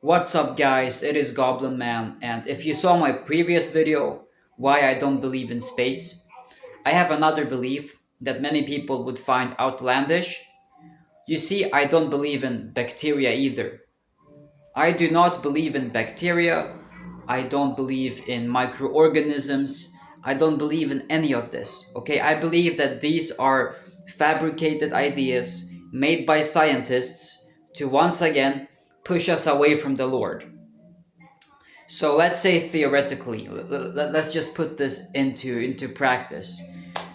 What's up, guys? It is Goblin Man, and if you saw my previous video, why I don't believe in space, I have another belief that many people would find outlandish. You see, I don't believe in bacteria either. I do not believe in bacteria. I don't believe in microorganisms. I don't believe in any of this. Okay, I believe that these are fabricated ideas made by scientists to once again push us away from the Lord. So let's say theoretically, let's just put this into practice.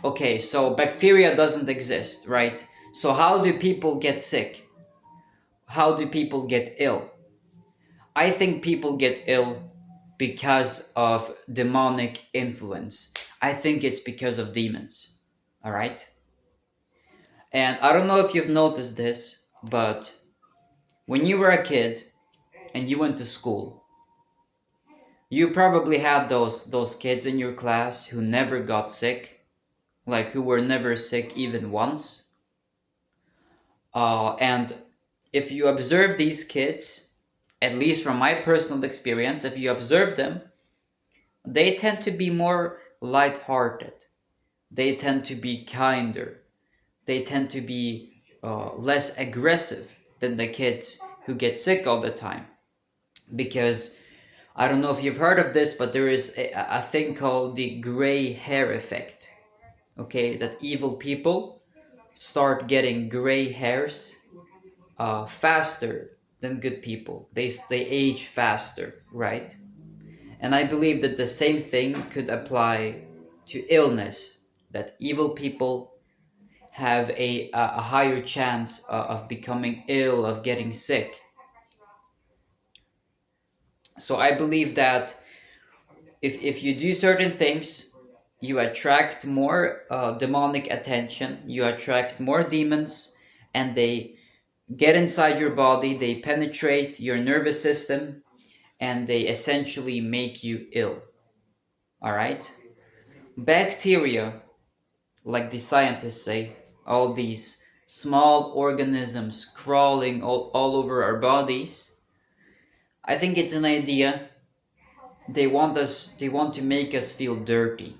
Okay, so bacteria doesn't exist, right? So how do people get sick? How do people get ill? I think people get ill because of demonic influence. I think it's because of demons. All right? And I don't know if you've noticed this, but when you were a kid and you went to school, you probably had those kids in your class who never got sick, like who were never sick even once. And if you observe these kids, at least from my personal experience, if you observe them, they tend to be more light-hearted. They tend to be kinder. They tend to be less aggressive than the kids who get sick all the time. Because I don't know if you've heard of this, but there is a thing called the gray hair effect. Okay, that evil people start getting gray hairs faster than good people. They age faster, right? And I believe that the same thing could apply to illness. That evil people have a higher chance of becoming ill, of getting sick. So I believe that if you do certain things, you attract more demonic attention, you attract more demons, and they get inside your body, they penetrate your nervous system, and they essentially make you ill. All right? Bacteria, like the scientists say, all these small organisms crawling all over our bodies, I think it's an idea. They want to make us feel dirty.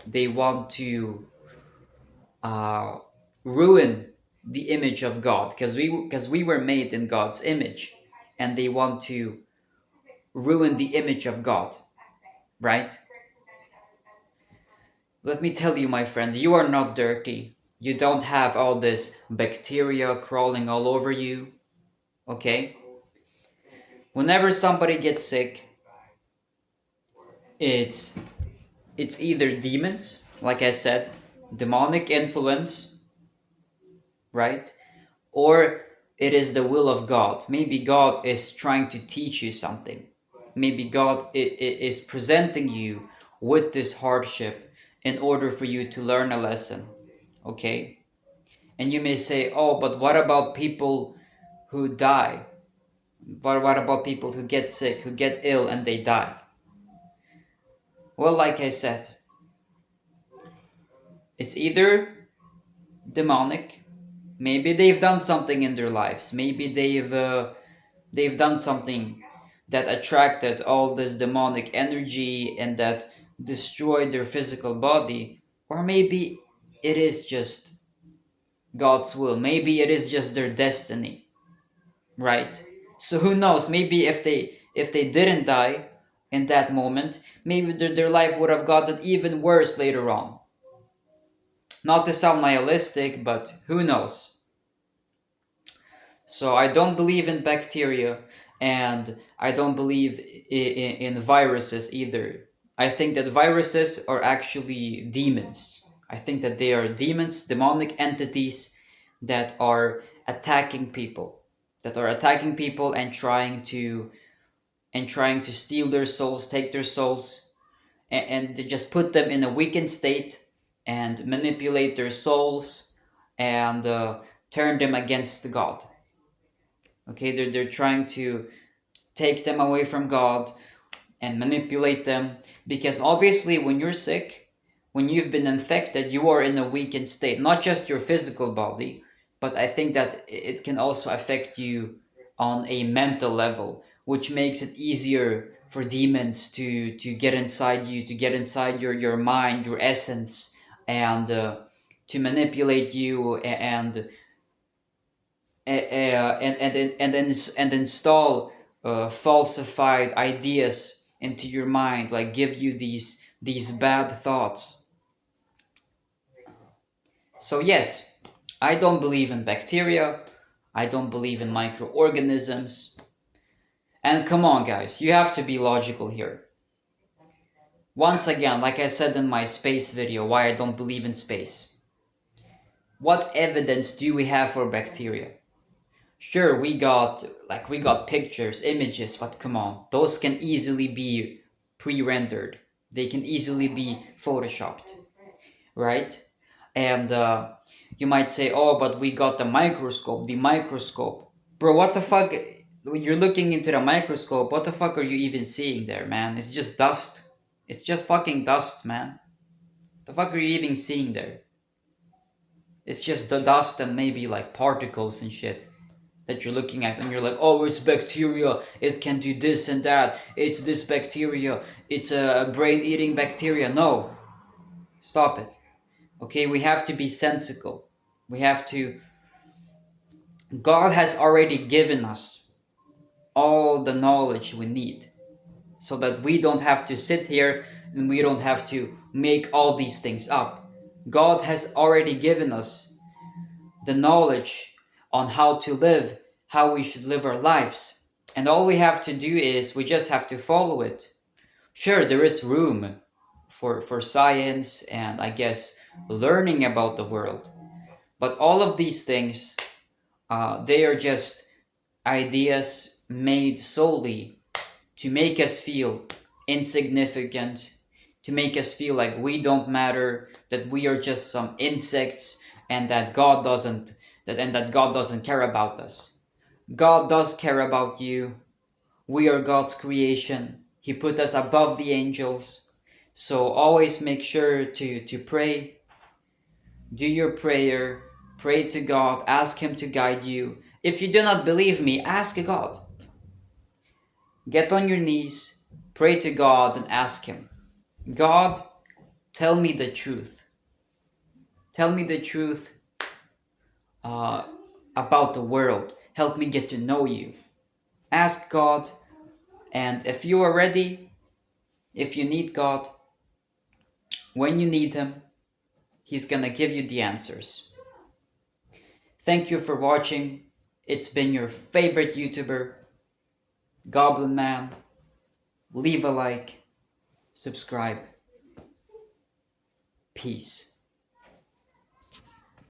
They want to uh, ruin the image of God because we were made in God's image, and they want to ruin the image of God, right? Let me tell you, my friend, you are not dirty. You don't have all this bacteria crawling all over you, okay? Whenever somebody gets sick, it's it's either demons, like I said, demonic influence, right? Or it is the will of God. Maybe God is trying to teach you something. Maybe God is presenting you with this hardship in order for you to learn a lesson, okay? And you may say, oh, but what about people who die? What about people who get sick, who get ill, and they die? Well, like I said, it's either demonic. Maybe they've done something in their lives. Maybe they've done something that attracted all this demonic energy and that destroyed their physical body. Or maybe it is just God's will. Maybe it is just their destiny, right? So who knows? Maybe if they didn't die in that moment, maybe their life would have gotten even worse later on. Not to sound nihilistic, but who knows? So I don't believe in bacteria, and I don't believe in viruses either. I think that viruses are actually demons. I think that they are demons, demonic entities that are attacking people, and trying to steal their souls, take their souls, and to just put them in a weakened state and manipulate their souls and turn them against God. Okay, they're trying to take them away from God and manipulate them, because obviously when you're sick, when you've been infected, you are in a weakened state, not just your physical body, but I think that it can also affect you on a mental level, which makes it easier for demons to get inside you, to get inside your mind, your essence, and to manipulate you and install falsified ideas into your mind, like give you these bad thoughts. So yes, I don't believe in bacteria, I don't believe in microorganisms. And come on guys, you have to be logical here. Once again, like I said in my space video, why I don't believe in space, what evidence do we have for bacteria? Sure, we got pictures, images, but come on, those can easily be pre-rendered. They can easily be photoshopped, right? And you might say, oh, but we got the microscope, the microscope. Bro, what the fuck? When you're looking into the microscope, what the fuck are you even seeing there, man? It's just dust. It's just fucking dust, man. The fuck are you even seeing there? It's just the dust and maybe like particles and shit that you're looking at, and you're like, oh, it's bacteria, it can do this and that, it's this bacteria, it's a brain-eating bacteria. No, stop it. Okay, we have to be sensical. We have to. God has already given us all the knowledge we need so that we don't have to sit here and we don't have to make all these things up. God has already given us the knowledge on how to live, how we should live our lives. And all we have to do is we just have to follow it. Sure, there is room for science and I guess learning about the world. But all of these things, they are just ideas made solely to make us feel insignificant, to make us feel like we don't matter, that we are just some insects, and that God doesn't care about us. God does care about you. We are God's creation. He put us above the angels. So always make sure to pray. Do your prayer. Pray to God. Ask Him to guide you. If you do not believe me, ask God. Get on your knees, pray to God, and ask Him, God, tell me the truth. Tell me the truth uh, about the world. Help me get to know you. Ask God, and if you are ready, if you need God, when you need Him, He's gonna give you the answers. Thank you for watching. It's been your favorite YouTuber, Goblin Man. Leave a like, subscribe. Peace.